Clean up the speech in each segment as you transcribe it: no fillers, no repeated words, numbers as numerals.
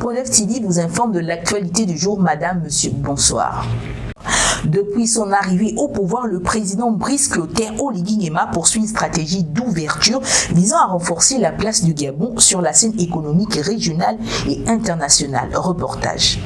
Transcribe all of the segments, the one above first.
Pro9 TV vous informe de l'actualité du jour. Madame, monsieur, bonsoir. Depuis son arrivée au pouvoir, le président Brice Clotaire Oligui Nguema poursuit une stratégie d'ouverture visant à renforcer la place du Gabon sur la scène économique régionale et internationale. Reportage.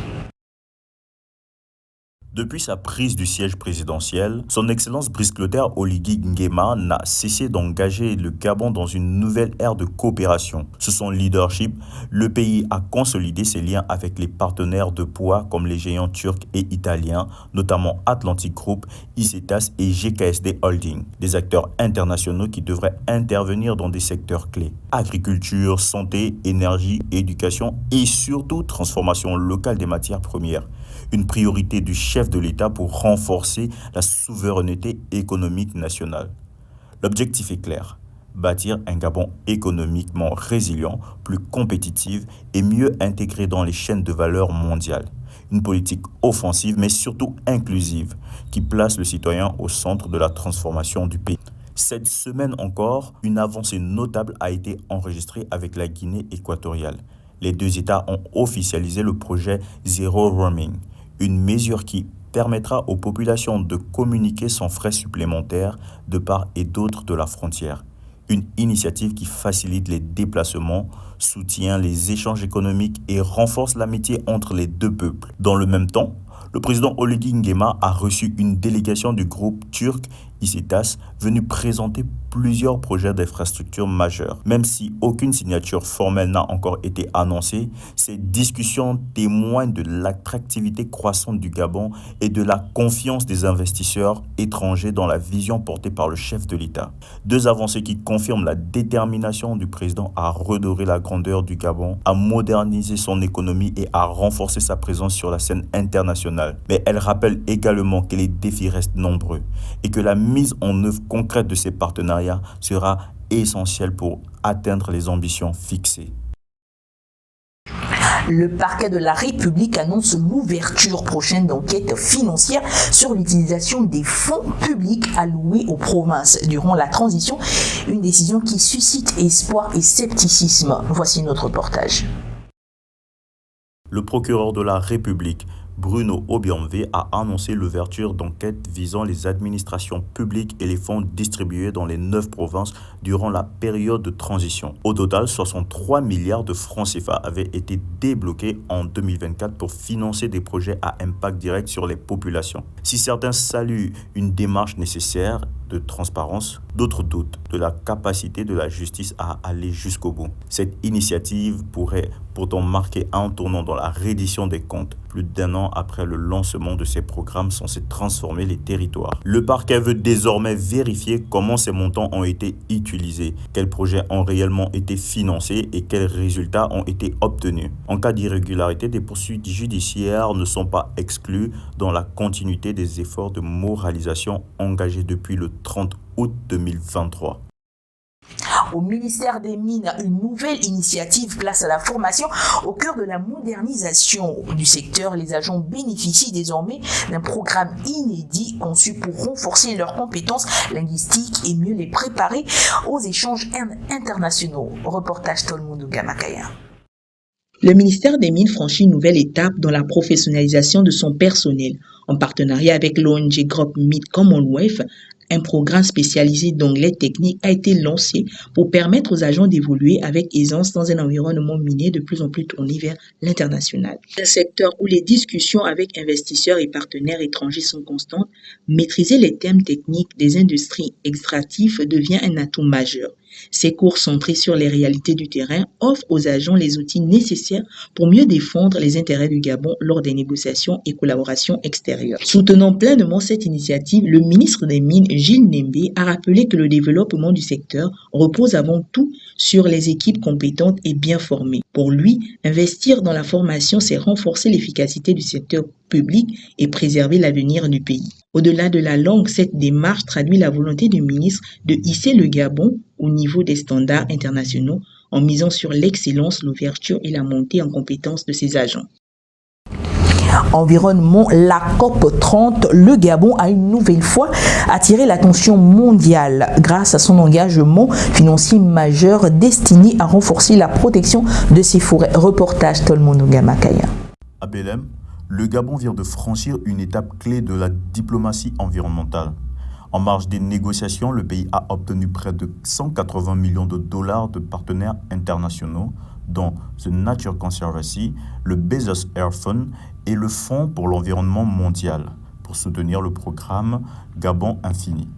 Depuis sa prise du siège présidentiel, son Excellence Brice Clotaire Oligui Nguema n'a cessé d'engager le Gabon dans une nouvelle ère de coopération. Sous son leadership, le pays a consolidé ses liens avec les partenaires de poids comme les géants turcs et italiens, notamment Atlantic Group, ICETAS et GKSD Holding, des acteurs internationaux qui devraient intervenir dans des secteurs clés. Agriculture, santé, énergie, éducation et surtout transformation locale des matières premières. Une priorité du chef de l'État pour renforcer la souveraineté économique nationale. L'objectif est clair, bâtir un Gabon économiquement résilient, plus compétitif et mieux intégré dans les chaînes de valeur mondiales. Une politique offensive mais surtout inclusive qui place le citoyen au centre de la transformation du pays. Cette semaine encore, une avancée notable a été enregistrée avec la Guinée équatoriale. Les deux États ont officialisé le projet Zero Roaming, une mesure qui permettra aux populations de communiquer sans frais supplémentaires de part et d'autre de la frontière. Une initiative qui facilite les déplacements, soutient les échanges économiques et renforce l'amitié entre les deux peuples. Dans le même temps, le président Oligui Nguema a reçu une délégation du groupe turc ICETAS venu présenter plusieurs projets d'infrastructures majeurs. Même si aucune signature formelle n'a encore été annoncée, ces discussions témoignent de l'attractivité croissante du Gabon et de la confiance des investisseurs étrangers dans la vision portée par le chef de l'État. Deux avancées qui confirment la détermination du président à redorer la grandeur du Gabon, à moderniser son économie et à renforcer sa présence sur la scène internationale. Mais elles rappellent également que les défis restent nombreux et que la mise en œuvre concrète de ces partenariats sera essentielle pour atteindre les ambitions fixées. Le parquet de la République annonce l'ouverture prochaine d'enquêtes financières sur l'utilisation des fonds publics alloués aux provinces durant la transition, une décision qui suscite espoir et scepticisme. Voici notre reportage. Le procureur de la République, Bruno Obianvé, a annoncé l'ouverture d'enquêtes visant les administrations publiques et les fonds distribués dans les 9 provinces durant la période de transition. Au total, 63 milliards de francs CFA avaient été débloqués en 2024 pour financer des projets à impact direct sur les populations. Si certains saluent une démarche nécessaire de transparence, d'autres doutent de la capacité de la justice à aller jusqu'au bout. Cette initiative pourrait pourtant marquer un tournant dans la reddition des comptes, plus d'1 an après le lancement de ces programmes censés transformer les territoires. Le parquet veut désormais vérifier comment ces montants ont été utilisés, quels projets ont réellement été financés et quels résultats ont été obtenus. En cas d'irrégularité, des poursuites judiciaires ne sont pas exclues dans la continuité des efforts de moralisation engagés depuis le 30 août 2023. Au ministère des Mines, une nouvelle initiative place à la formation au cœur de la modernisation du secteur. Les agents bénéficient désormais d'un programme inédit conçu pour renforcer leurs compétences linguistiques et mieux les préparer aux échanges internationaux. Reportage Tolmoundou Gamakaya. Le ministère des Mines franchit une nouvelle étape dans la professionnalisation de son personnel. En partenariat avec l'ONG Group Mid Commonwealth, un programme spécialisé d'anglais technique a été lancé pour permettre aux agents d'évoluer avec aisance dans un environnement minier de plus en plus tourné vers l'international. Un secteur où les discussions avec investisseurs et partenaires étrangers sont constantes, maîtriser les termes techniques des industries extractives devient un atout majeur. Ces cours centrés sur les réalités du terrain offrent aux agents les outils nécessaires pour mieux défendre les intérêts du Gabon lors des négociations et collaborations extérieures. Soutenant pleinement cette initiative, le ministre des Mines, Gilles Nembe, a rappelé que le développement du secteur repose avant tout sur les équipes compétentes et bien formées. Pour lui, investir dans la formation, c'est renforcer l'efficacité du secteur public et préserver l'avenir du pays. Au-delà de la langue, cette démarche traduit la volonté du ministre de hisser le Gabon au niveau des standards internationaux en misant sur l'excellence, l'ouverture et la montée en compétences de ses agents. Environnement, la COP 30, le Gabon a une nouvelle fois attiré l'attention mondiale grâce à son engagement financier majeur destiné à renforcer la protection de ses forêts. Reportage Tolmono Gamakaya. À Belém, le Gabon vient de franchir une étape clé de la diplomatie environnementale. En marge des négociations, le pays a obtenu près de 180 millions de dollars de partenaires internationaux, dont The Nature Conservancy, le Bezos Air Fund et le Fonds pour l'environnement mondial, pour soutenir le programme Gabon Infini.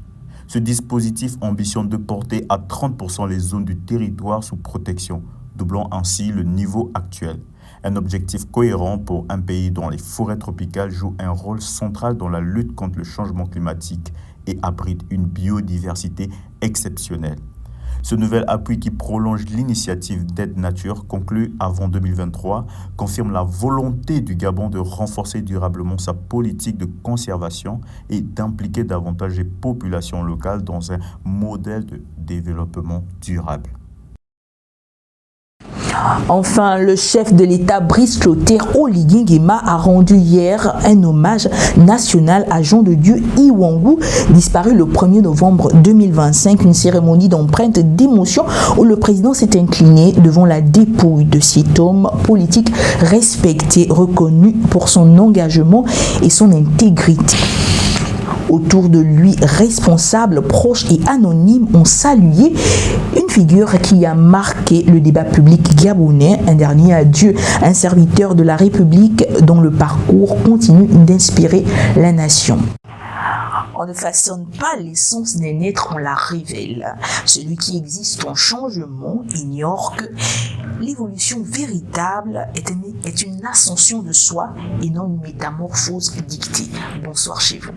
Ce dispositif ambitionne de porter à 30% les zones du territoire sous protection, doublant ainsi le niveau actuel. Un objectif cohérent pour un pays dont les forêts tropicales jouent un rôle central dans la lutte contre le changement climatique et abrite une biodiversité exceptionnelle. Ce nouvel appui qui prolonge l'initiative d'aide nature conclue avant 2023 confirme la volonté du Gabon de renforcer durablement sa politique de conservation et d'impliquer davantage les populations locales dans un modèle de développement durable. Enfin, le chef de l'État Brice Clotaire Oligui Nguema a rendu hier un hommage national à Jean de Dieu Iwangu, disparu le 1er novembre 2025, une cérémonie d'empreinte d'émotion où le président s'est incliné devant la dépouille de cet homme politique respecté, reconnu pour son engagement et son intégrité. Autour de lui, responsables, proches et anonymes ont salué une figure qui a marqué le débat public gabonais, un dernier adieu, un serviteur de la République dont le parcours continue d'inspirer la nation. On ne façonne pas l'essence d'un être, on la révèle. Celui qui existe en changement ignore que l'évolution véritable est une ascension de soi et non une métamorphose dictée. Bonsoir chez vous.